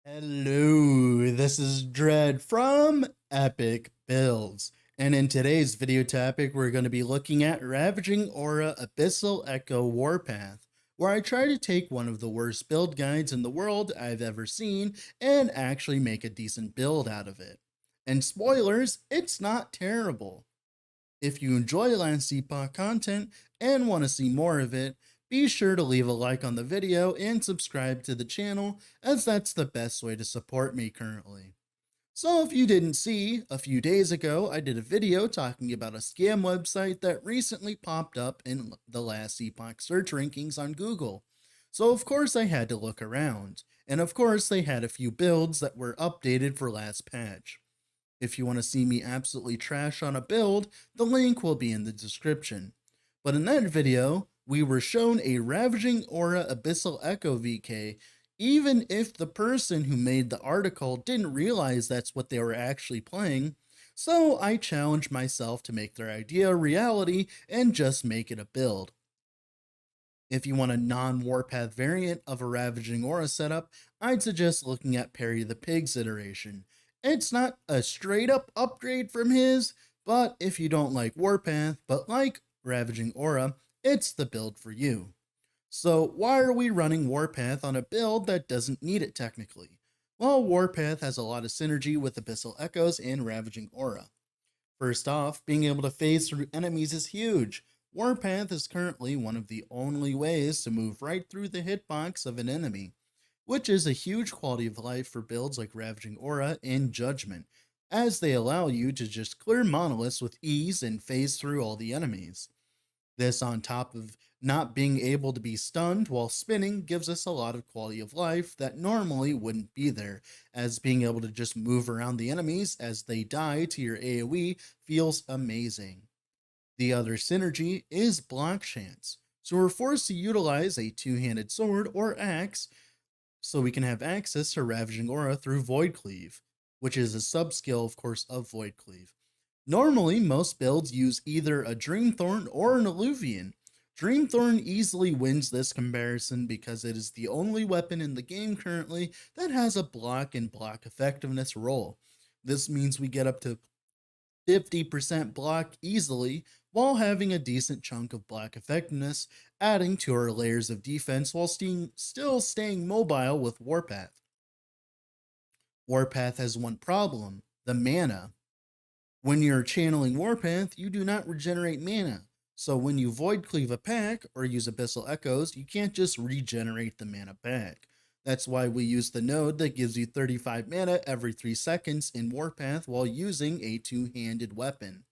Hello, this is Dread from Epic Builds, and in today's video topic, we're going to be looking at Ravaging Aura Abyssal Echo Warpath, where I try to take one of the worst build guides in the world I've ever seen and actually make a decent build out of it. And spoilers, it's not terrible. If you enjoy Last Epoch content and want to see more of it, be sure to leave a like on the video and subscribe to the channel, as that's the best way to support me currently. So if you didn't see, a few days ago I did a video talking about a scam website that recently popped up in the Last Epoch search rankings on Google. So of course I had to look around, and of course they had a few builds that were updated for last patch. If you want to see me absolutely trash on a build, the link will be in the description. But in that video, we were shown a Ravaging Aura Abyssal Echo VK, even if the person who made the article didn't realize that's what they were actually playing. So I challenged myself to make their idea a reality and just make it a build. If you want a non-Warpath variant of a Ravaging Aura setup, I'd suggest looking at PerryThePig's iteration. It's not a straight up upgrade from his, but if you don't like Warpath but like Ravaging Aura, it's the build for you. So why are we running Warpath on a build that doesn't need it technically? Well, Warpath has a lot of synergy with Abyssal Echoes and Ravaging Aura. First off, being able to phase through enemies is huge. Warpath is currently one of the only ways to move right through the hitbox of an enemy, which is a huge quality of life for builds like Ravaging Aura and Judgment, as they allow you to just clear monoliths with ease and phase through all the enemies. This, on top of not being able to be stunned while spinning, gives us a lot of quality of life that normally wouldn't be there, as being able to just move around the enemies as they die to your AoE feels amazing. The other synergy is block chance, so we're forced to utilize a two-handed sword or axe so we can have access to Ravaging Aura through Void Cleave, which is a sub-skill, of course, of Void Cleave. Normally, most builds use either a Dreamthorn or an Alluvian. Dreamthorn easily wins this comparison because it is the only weapon in the game currently that has a block and block effectiveness roll. This means we get up to 50% block easily while having a decent chunk of block effectiveness, adding to our layers of defense while still staying mobile with Warpath. Warpath has one problem: the mana. When you're channeling Warpath, you do not regenerate mana. So when you Void Cleave a pack or use Abyssal Echoes, you can't just regenerate the mana back. That's why we use the node that gives you 35 mana every 3 seconds in Warpath while using a two-handed weapon.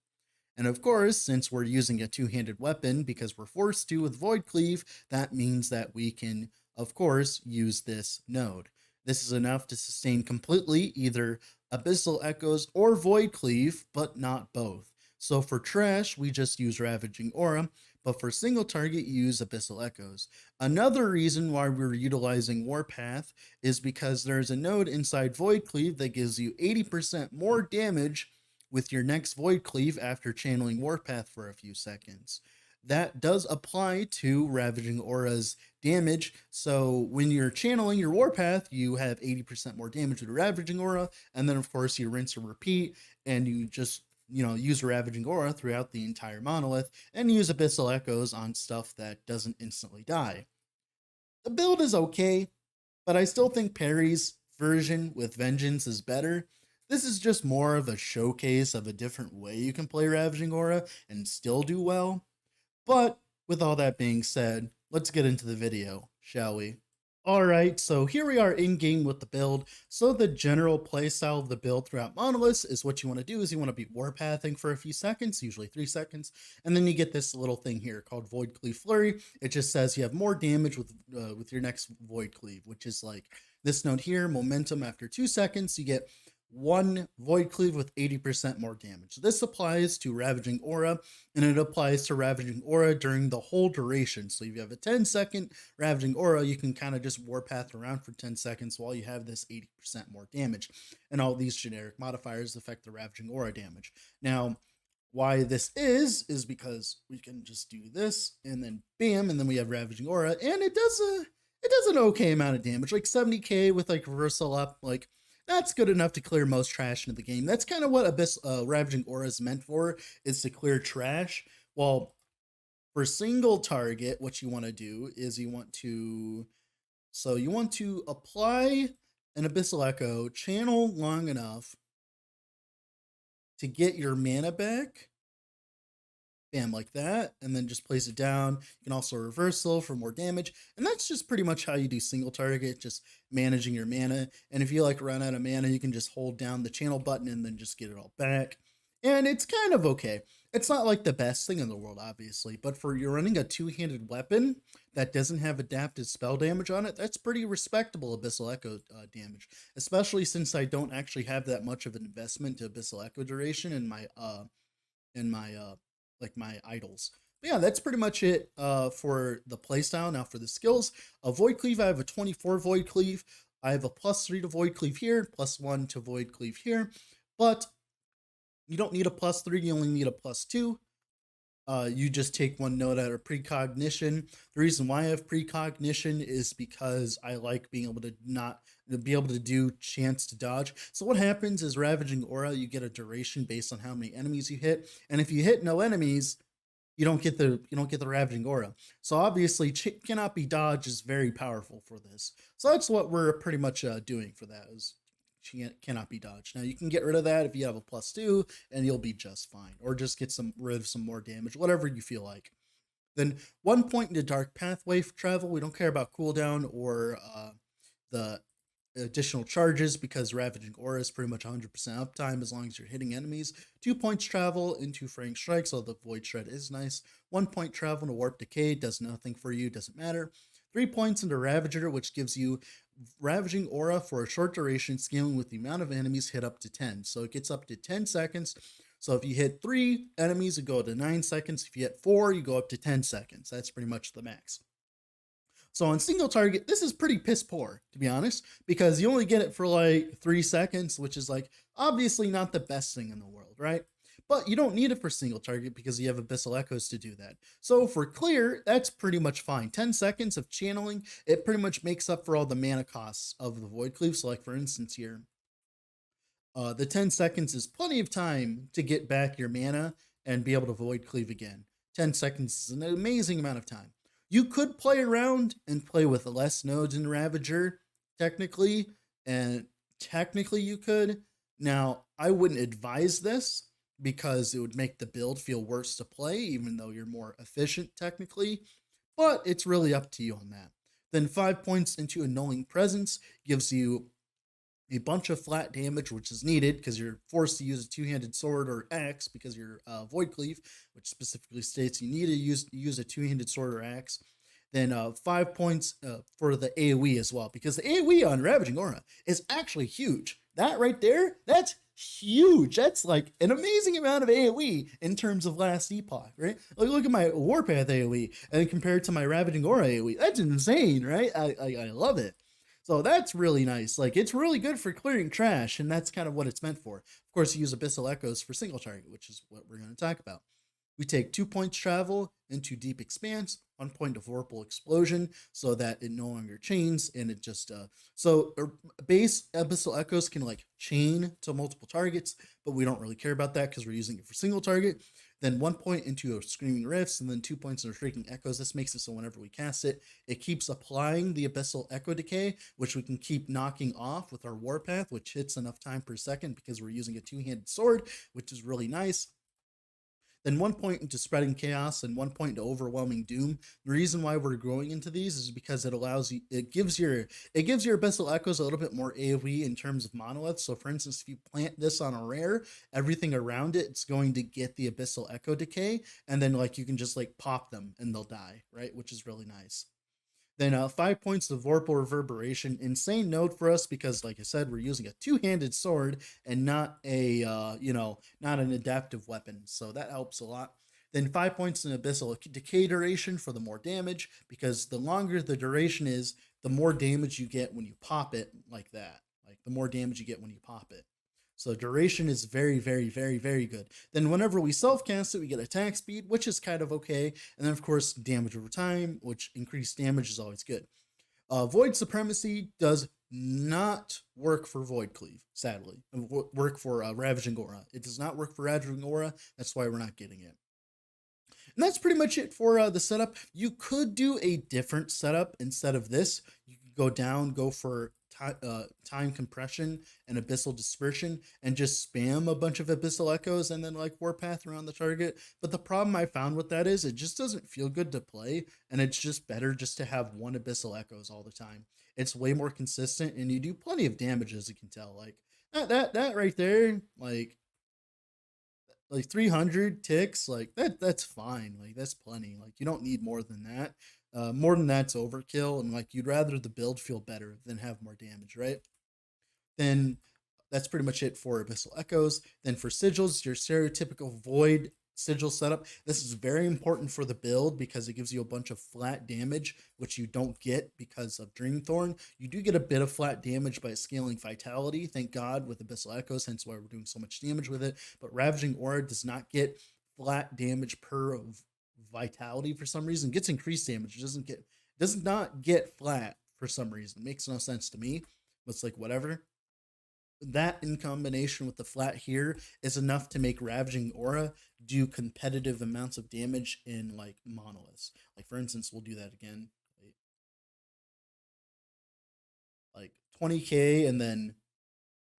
And of course, since we're using a two-handed weapon because we're forced to with Void Cleave, that means that we can, of course, use this node. This is enough to sustain completely either Abyssal Echoes or Void Cleave, but not both. So for trash, we just use Ravaging Aura, but for single target, you use Abyssal Echoes. Another reason why we're utilizing Warpath is because there's a node inside Void Cleave that gives you 80% more damage with your next Void Cleave after channeling Warpath for a few seconds. That does apply to Ravaging Aura's damage. So when you're channeling your Warpath, you have 80% more damage with Ravaging Aura, and then of course you rinse and repeat, and you just use Ravaging Aura throughout the entire monolith, and use Abyssal Echoes on stuff that doesn't instantly die. The build is okay, but I still think Perry's version with Vengeance is better. This is just more of a showcase of a different way you can play Ravaging Aura and still do well. But with all that being said, let's get into the video, shall we? Alright, so here we are in game with the build. So the general playstyle of the build throughout Monoliths is what you want to do is you want to be Warpathing for a few seconds, usually 3 seconds, and then you get this little thing here called Void Cleave Flurry. It just says you have more damage with your next Void Cleave, which is like this note here, momentum after 2 seconds, you get 1 Void Cleave with 80% more damage. This applies to Ravaging Aura, and it applies to Ravaging Aura during the whole duration. So if you have a 10-second Ravaging Aura, you can kind of just Warpath around for 10 seconds while you have this 80% more damage. And all these generic modifiers affect the Ravaging Aura damage. Now, why this is because we can just do this, and then bam, and then we have Ravaging Aura, and it it does an okay amount of damage, like 70k with like reversal up, like that's good enough to clear most trash in the game. That's kind of what Ravaging Aura is meant for, is to clear trash. Well, for single target, what you want to do is you want to apply an Abyssal Echo, channel long enough to get your mana back. Bam, like that, and then just place it down. You can also reversal for more damage, and that's just pretty much how you do single target, just managing your mana. And if you like run out of mana, you can just hold down the channel button and then just get it all back. And it's kind of okay. It's not like the best thing in the world, obviously, but for you're running a two-handed weapon that doesn't have adapted spell damage on it, that's pretty respectable Abyssal Echo damage, especially since I don't actually have that much of an investment to Abyssal Echo duration in my like my idols. But yeah, that's pretty much it for the playstyle. Now for the skills, a Void Cleave, I have a 24 Void Cleave. I have a +3 to Void Cleave here, +1 to Void Cleave here, but you don't need a +3, you only need a +2. You just take one note out of precognition. The reason why I have precognition is because I like being able to do chance to dodge. So what happens is Ravaging Aura, you get a duration based on how many enemies you hit, and if you hit no enemies, you don't get the Ravaging Aura. So obviously, cannot be dodged is very powerful for this. So that's what we're pretty much doing for that. Is cannot be dodged. Now you can get rid of that if you have a +2 and you'll be just fine, or just get rid of some more damage, whatever you feel like. Then 1 point into Dark Pathway for travel. We don't care about cooldown or the additional charges because Ravaging Aura is pretty much 100% uptime as long as you're hitting enemies. 2 points travel into Frank Strike, so the Void Shred is nice. 1 point travel to Warp Decay, does nothing for you, doesn't matter. 3 points into Ravager, which gives you Ravaging Aura for a short duration, scaling with the amount of enemies hit up to 10. So it gets up to 10 seconds. So if you hit 3 enemies, you go to 9 seconds. If you hit 4, you go up to 10 seconds. That's pretty much the max. So on single target, this is pretty piss poor, to be honest, because you only get it for like 3 seconds, which is like obviously not the best thing in the world, right? But you don't need it for single target because you have Abyssal Echoes to do that. So for clear, that's pretty much fine. 10 seconds of channeling, it pretty much makes up for all the mana costs of the Void Cleave. So like for instance here, the 10 seconds is plenty of time to get back your mana and be able to Void Cleave again. 10 seconds is an amazing amount of time. You could play around and play with less nodes in Ravager, technically, and technically you could. Now, I wouldn't advise this because it would make the build feel worse to play, even though you're more efficient technically, but it's really up to you on that. Then 5 points into Annulling Presence gives you a bunch of flat damage, which is needed because you're forced to use a two-handed sword or axe because you're Void Cleave, which specifically states you need to use a two-handed sword or axe. Then 5 points for the AoE as well, because the AoE on Ravaging Aura is actually huge. That right there, that's huge. That's like an amazing amount of AoE in terms of last epoch, right? Like look at my Warpath AoE and compared to my Ravaging Aura AoE. That's insane, right? I love it. So that's really nice. Like it's really good for clearing trash, and that's kind of what it's meant for. Of course, you use Abyssal Echoes for single target, which is what we're going to talk about. We take 2 points travel into Deep Expanse, 1 point of Vorpal Explosion, so that it no longer chains, and it just base Abyssal Echoes can like chain to multiple targets, but we don't really care about that because we're using it for single target. Then 1 point into Screaming Rifts, and then 2 points into Shrieking Echoes. This makes it so whenever we cast it, it keeps applying the Abyssal Echo Decay, which we can keep knocking off with our Warpath, which hits enough time per second because we're using a two-handed sword, which is really nice. Then 1 point into Spreading Chaos and 1 point into Overwhelming Doom. The reason why we're growing into these is because it allows you, it gives your Abyssal Echoes a little bit more AoE in terms of monoliths. So for instance, if you plant this on a rare, everything around it's going to get the Abyssal Echo Decay, and then like you can just like pop them and they'll die, right? Which is really nice. Then 5 points of Vorpal Reverberation. Insane node for us because, like I said, we're using a two-handed sword and not a, not an adaptive weapon. So that helps a lot. Then 5 points in Abyssal Decay duration for the more damage, because the longer the duration is, the more damage you get when you pop it like that. Like the more damage you get when you pop it. So duration is very, very, very, very good. Then whenever we self-cast it, we get attack speed, which is kind of okay. And then, of course, damage over time, which increased damage is always good. Void Supremacy does not work for Void Cleave, sadly. Work for Ravaging Aura. It does not work for Ravaging Aura. That's why we're not getting it. And that's pretty much it for the setup. You could do a different setup instead of this. You could go down, go for time compression and abyssal dispersion, and just spam a bunch of abyssal echoes and then like warpath around the target. But the problem I found with that is it just doesn't feel good to play, and it's just better just to have one abyssal echoes all the time. It's way more consistent, and you do plenty of damage, as you can tell. Like that right there, like 300 ticks, like that's fine. Like that's plenty. Like you don't need more than that. More than that's overkill, and like you'd rather the build feel better than have more damage, right? Then that's pretty much it for Abyssal Echoes. Then for sigils, your stereotypical void sigil setup. This is very important for the build because it gives you a bunch of flat damage, which you don't get because of Dreamthorn. You do get a bit of flat damage by scaling Vitality, thank God, with Abyssal Echoes, hence why we're doing so much damage with it. But Ravaging Aura does not get flat damage per Vitality for some reason. It gets increased damage. It does not get flat for some reason. It makes no sense to me. But it's like whatever. That in combination with the flat here is enough to make Ravaging Aura do competitive amounts of damage in like monoliths. Like for instance, we'll do that again. Like 20k and then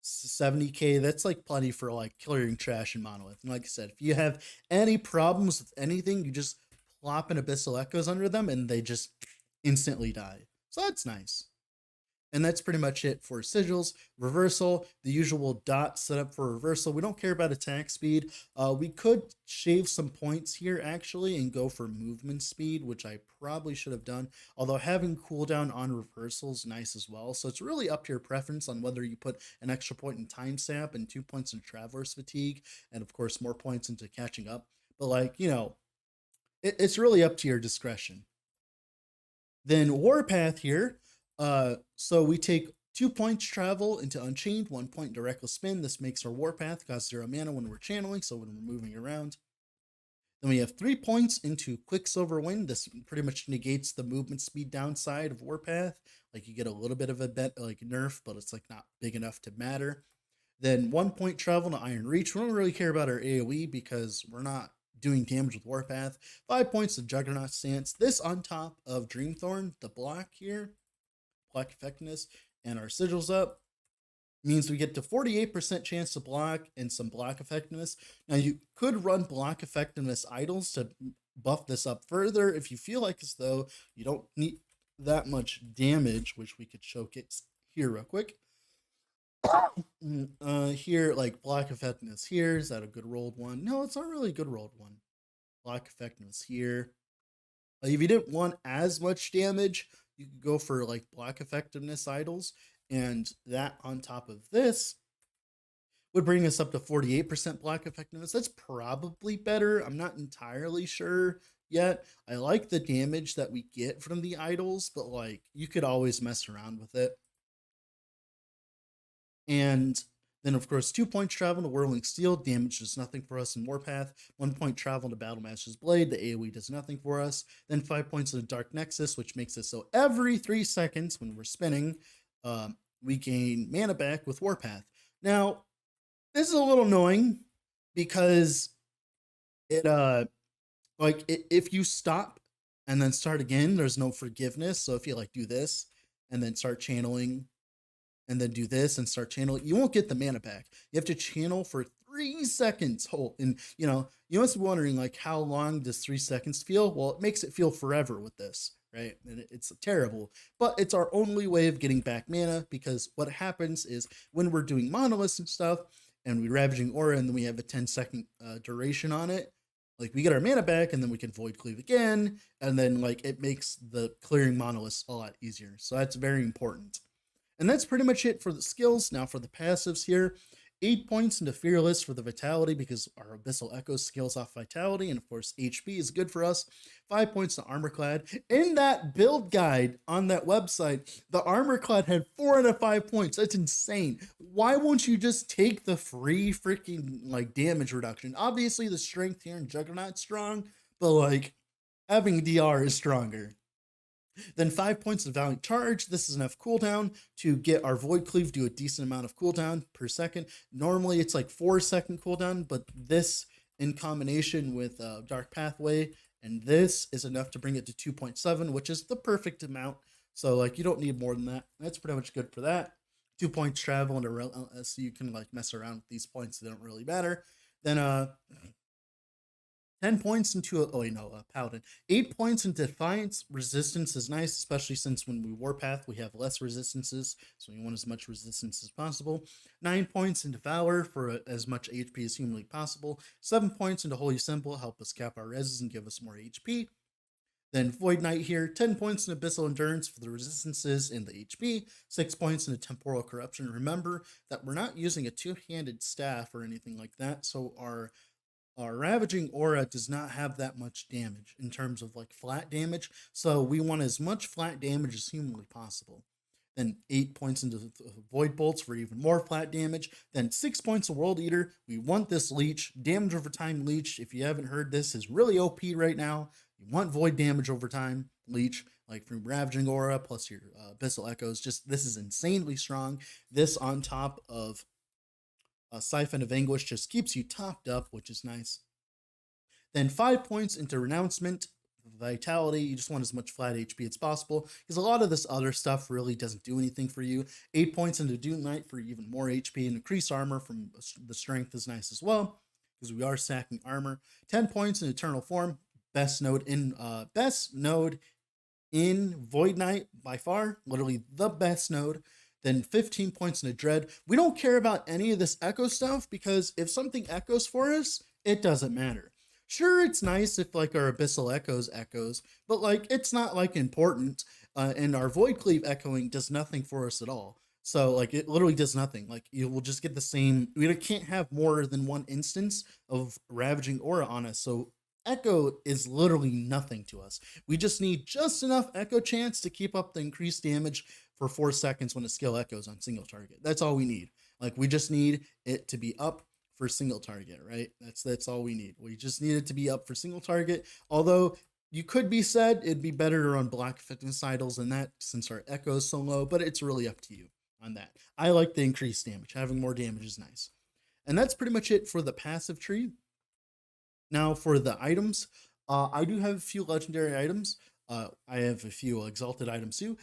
70k. That's like plenty for like clearing trash in monolith. And like I said, if you have any problems with anything, you just plop an abyssal echoes under them and they just instantly die. So that's nice. And that's pretty much it for sigils. Reversal, the usual dot setup for reversal. We don't care about attack speed. We could shave some points here actually and go for movement speed, which I probably should have done. Although having cooldown on reversal is nice as well. So it's really up to your preference on whether you put an extra point in time sap and 2 points in traveler's fatigue, and of course more points into catching up. But like, you know, it's really up to your discretion. Then Warpath here. So we take 2 points travel into Unchained, 1 point into Reckless Spin. This makes our Warpath cost 0 mana when we're channeling, so when we're moving around. Then we have 3 points into Quicksilver Wind. This pretty much negates the movement speed downside of Warpath. Like you get a little bit of a like nerf, but it's like not big enough to matter. Then 1 point travel to Iron Reach. We don't really care about our AoE because we're not doing damage with Warpath. 5 points to Juggernaut Stance. This on top of Dreamthorn, the block here. Block effectiveness, and our sigils up means we get to 48% chance to block and some block effectiveness. Now you could run block effectiveness idols to buff this up further if you feel like as though you don't need that much damage, which we could showcase here real quick. Here, like block effectiveness here, is that a good rolled one? No, it's not really a good rolled one. Block effectiveness here. If you didn't want as much damage, you could go for like block effectiveness idols, and that on top of this would bring us up to 48% block effectiveness. That's probably better. I'm not entirely sure yet. I like the damage that we get from the idols, but like you could always mess around with it. And then, of course, 2 points travel to Whirling Steel. Damage does nothing for us in Warpath. 1 point travel to Battle Master's Blade. The AoE does nothing for us. Then 5 points to the Dark Nexus, which makes it so every 3 seconds when we're spinning, we gain mana back with Warpath. Now, this is a little annoying because if you stop and then start again, there's no forgiveness. So if you like do this and then start channeling and then do this and start channeling, you won't get the mana back. You have to channel for 3 seconds whole. And you must be wondering like how long does 3 seconds feel? Well, it makes it feel forever with this, right? And it's terrible, but it's our only way of getting back mana, because what happens is when we're doing monoliths and stuff and we Ravaging Aura and then we have a 10-second duration on it, like we get our mana back and then we can Void Cleave again, and then like it makes the clearing monoliths a lot easier. So that's very important. And that's pretty much it for the skills. Now for the passives here, 8 points into Fearless for the Vitality because our Abyssal Echo scales off Vitality, and of course HP is good for us. 5 points to Armorclad. In that build guide on that website, the Armorclad had 4 out of 5 points. That's insane. Why won't you just take the free freaking like damage reduction? Obviously the strength here in Juggernaut's strong, but like having DR is stronger. Then 5 points of Valiant Charge. This is enough cooldown to get our Void Cleave do a decent amount of cooldown per second. Normally it's like 4-second cooldown, but this in combination with Dark Pathway and this is enough to bring it to 2.7, which is the perfect amount. So like you don't need more than that. That's pretty much good for that. 2 points travel and so you can like mess around with these points. They don't really matter. Then 10 points into Paladin. 8 points into Defiance. Resistance is nice, especially since when we Warpath, we have less resistances, so we want as much resistance as possible. 9 points into Valor for as much HP as humanly possible. 7 points into Holy Symbol, help us cap our reses and give us more HP. Then Void Knight here, 10 points in Abyssal Endurance for the resistances and the HP, 6 points in Temporal Corruption. Remember that we're not using a two-handed staff or anything like that, so our Ravaging Aura does not have that much damage in terms of like flat damage, so we want as much flat damage as humanly possible. Then 8 points into Void Bolts for even more flat damage. Then 6 points of World Eater. We want this Leech. Damage over time Leech, if you haven't heard, this is really OP right now. You want Void damage over time Leech, like from Ravaging Aura plus your Abyssal Echoes. Just this is insanely strong. This on top of Siphon of Anguish just keeps you topped up, which is nice. Then 5 points into Renouncement. Vitality, you just want as much flat HP as possible because a lot of this other stuff really doesn't do anything for you. 8 points into Doom Knight for even more HP and increased armor from the strength is nice as well because we are stacking armor. 10 points in Eternal Form, best node in Void Knight by far, literally the best node. Then 15 points in a Dread. We don't care about any of this echo stuff because if something echoes for us, it doesn't matter. Sure, it's nice if like our Abyssal echoes, but like it's not like important. And our Void Cleave echoing does nothing for us at all. So like it literally does nothing. Like you will just get the same. We can't have more than one instance of Ravaging Aura on us. So echo is literally nothing to us. We just need just enough echo chance to keep up the increased damage for 4 seconds when a skill echoes on single target. That's all we need. Like we just need it to be up for single target, right? That's all we need. We just need it to be up for single target. Although you could be said it'd be better to run block fitness idols than that since our echo is so low, but it's really up to you on that. I like the increased damage. Having more damage is nice. And that's pretty much it for the passive tree. Now for the items, I do have a few legendary items. I have a few exalted items too.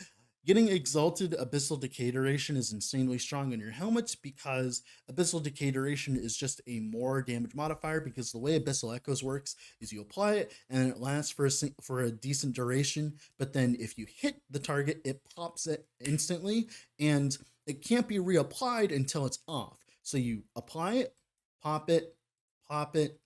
Getting Exalted Abyssal Decay Duration is insanely strong on your helmet because Abyssal Decay Duration is just a more damage modifier because the way Abyssal Echoes works is you apply it and it lasts for a decent duration, but then if you hit the target, it pops it instantly and it can't be reapplied until it's off. So you apply it, pop it, pop it,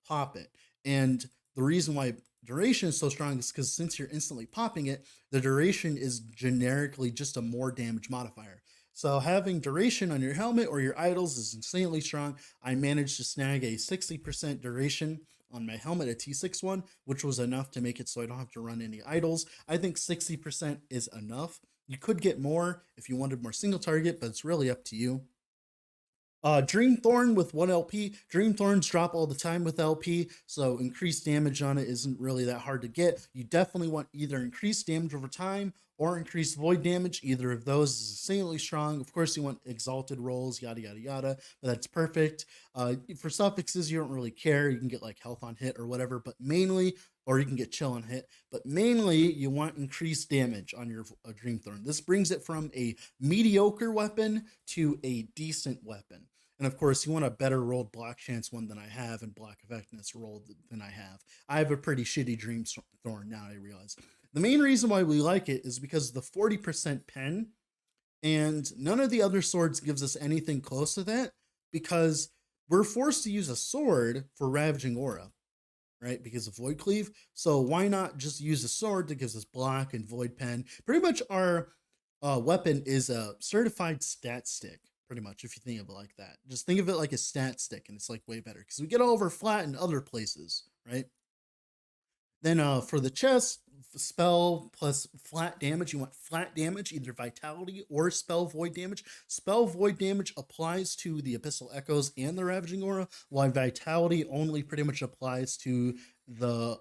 pop it. And the reason why duration is so strong is because since you're instantly popping it, the duration is generically just a more damage modifier. So having duration on your helmet or your idols is insanely strong. I managed to snag a 60% duration on my helmet, a T6 one, which was enough to make it so I don't have to run any idols. I think 60% is enough. You could get more if you wanted more single target, but it's really up to you. Dreamthorn with 1 LP. Dreamthorns drop all the time with LP, so increased damage on it isn't really that hard to get. You definitely want either increased damage over time or increased void damage. Either of those is insanely strong. Of course, you want exalted rolls, yada, yada, yada, but that's perfect. For suffixes, you don't really care. You can get like health on hit or whatever, but mainly, or you can get chill on hit, but mainly you want increased damage on your Dreamthorn. This brings it from a mediocre weapon to a decent weapon. And of course, you want a better rolled block chance one than I have and block effectiveness rolled than I have. I have a pretty shitty Dreamthorn now, I realize. The main reason why we like it is because of the 40% pen, and none of the other swords gives us anything close to that because we're forced to use a sword for Ravaging Aura, right? Because of Void Cleave. So why not just use a sword that gives us block and Void Pen? Pretty much our weapon is a certified stat stick. Pretty much, if you think of it like that. Just think of it like a stat stick, and it's like way better because we get all over flat in other places, right? Then for the chest, spell plus flat damage, you want flat damage, either vitality or spell void damage. Spell void damage applies to the Abyssal Echoes and the Ravaging Aura, while vitality only pretty much applies to the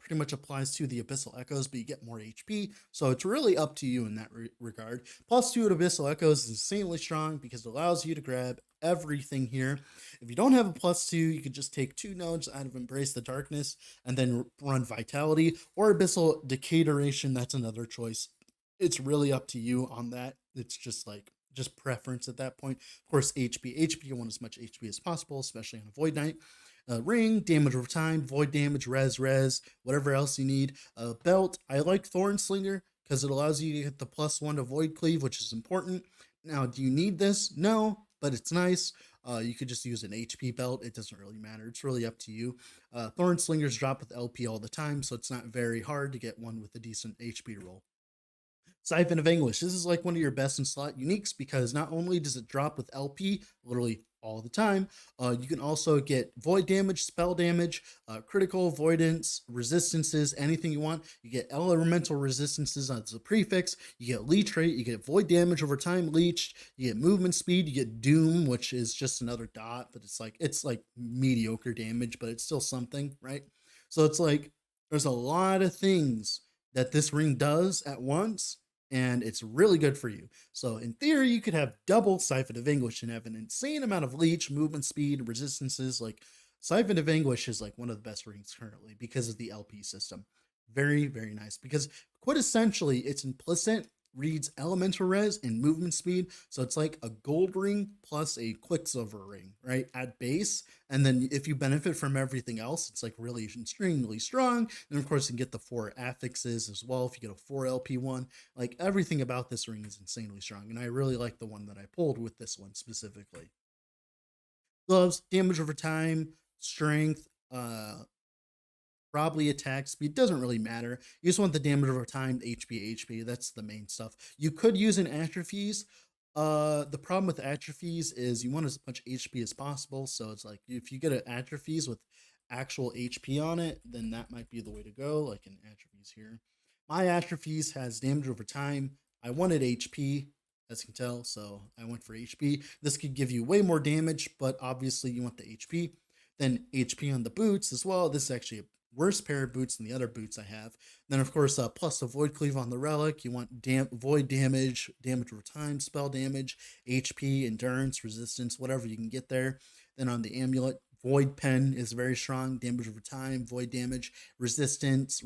pretty much applies to the Abyssal Echoes, but you get more HP, so it's really up to you in that regard. Plus 2 at Abyssal Echoes is insanely strong because it allows you to grab everything here. If you don't have a plus 2, you could just take 2 nodes out of Embrace the Darkness and then run Vitality, or Abyssal Decay Duration. That's another choice. It's really up to you on that. It's just like preference at that point. Of course, HP, you want as much HP as possible, especially on a Void Knight. Ring, damage over time, void damage, res, whatever else you need. Belt, I like Thorn Slinger because it allows you to get the +1 to Void Cleave, which is important. Now, do you need this? No, but it's nice. You could just use an HP belt. It doesn't really matter. It's really up to you. Thorn Slingers drop with LP all the time, so it's not very hard to get one with a decent HP roll. Siphon of Anguish. This is like one of your best in slot uniques because not only does it drop with LP literally all the time, you can also get void damage, spell damage, critical avoidance, resistances, anything you want. You get elemental resistances as a prefix. You get leech rate. You get void damage over time leeched. You get movement speed. You get doom, which is just another dot, but it's like mediocre damage, but it's still something, right? So it's like there's a lot of things that this ring does at once, and it's really good for you. So in theory, you could have double Siphon of Anguish and have an insane amount of leech, movement speed, resistances. Like Siphon of Anguish is like one of the best rings currently because of the LP system. Very, very nice because quintessentially it's implicit, reads elemental res and movement speed. So it's like a gold ring plus a Quicksilver ring, right? At base. And then if you benefit from everything else, it's like really extremely strong. And of course, you can get the 4 affixes as well if you get a 4 LP one. Like everything about this ring is insanely strong. And I really like the one that I pulled with this one specifically. Gloves, damage over time, strength, probably attack speed, doesn't really matter. You just want the damage over time, HP, that's the main stuff. You could use an atrophies. The problem with atrophies is you want as much HP as possible, so it's like if you get an atrophies with actual HP on it, then that might be the way to go, like an atrophies here. My atrophies has damage over time. I wanted HP, as you can tell, so I went for HP. This could give you way more damage, but obviously you want the HP. Then HP on the boots as well. This is actually a worse pair of boots than the other boots I have. Then of course, plus the void cleave on the relic. You want void damage, damage over time, spell damage, HP, endurance, resistance, whatever you can get there. Then on the amulet, void pen is very strong, damage over time, void damage, resistance,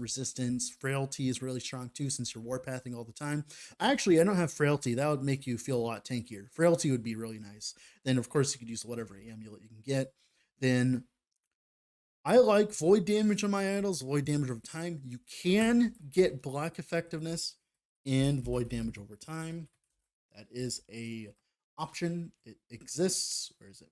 frailty is really strong too since you're warpathing all the time. Actually, I don't have frailty. That would make you feel a lot tankier. Frailty would be really nice. Then of course you could use whatever amulet you can get. Then I like void damage on my idols, void damage over time. You can get block effectiveness and void damage over time. That is a option. It exists. Where is it?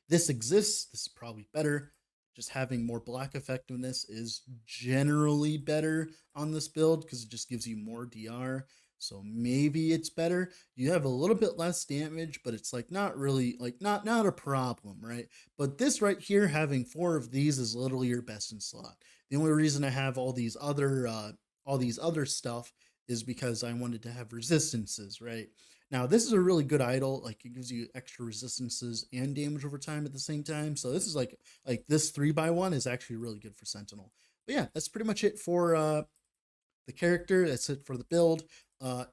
This exists. This is probably better. Just having more block effectiveness is generally better on this build because it just gives you more DR. So maybe it's better. You have a little bit less damage, but it's like not really like not a problem, right? But this right here, having 4 of these is literally your best in slot. The only reason I have all these other stuff is because I wanted to have resistances, right? Now this is a really good idol. Like it gives you extra resistances and damage over time at the same time. So this is like this 3x1 is actually really good for Sentinel. But yeah, that's pretty much it for the character. That's it for the build.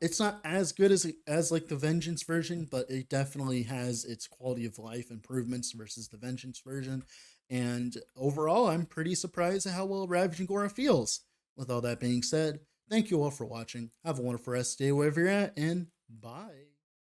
It's not as good as like the Vengeance version, but it definitely has its quality of life improvements versus the Vengeance version. And overall, I'm pretty surprised at how well Ravaging Aura feels. With all that being said, thank you all for watching. Have a wonderful rest of the day wherever you're at, and bye.